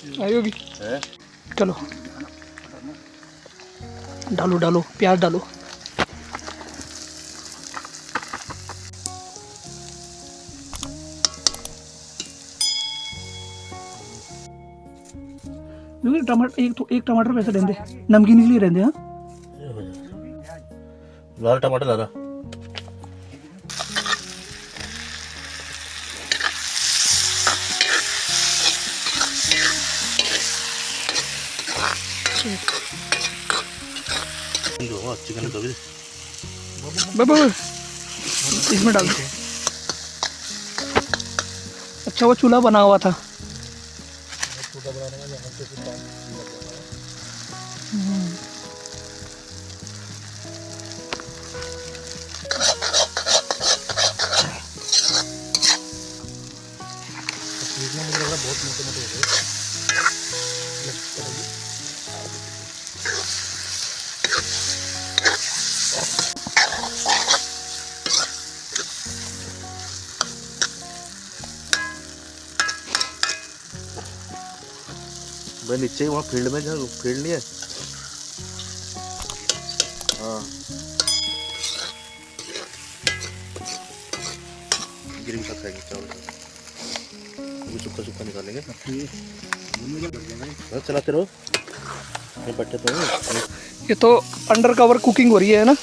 आई होगी। है। चलो डालो डालो प्याज डालो। टमाटर एक टमाटर वैसे रहते नमकीन के लिए रहते हैं। लाल टमाटर ला रहा। चिकन तो भी इसमें डाल दो। अच्छा वो चूल्हा बना हुआ था। मुझे लग रहा बहुत मोटे मोटे हो गए। भाई नीचे वहाँ फील्ड में जहाँ फील्ड नहीं है। हाँ गिर भी सकता है चावल सुखा सुखा निकालेंगे। चलाते रहो ये बट्टे तो। ये तो अंडर कवर कुकिंग हो रही है ना।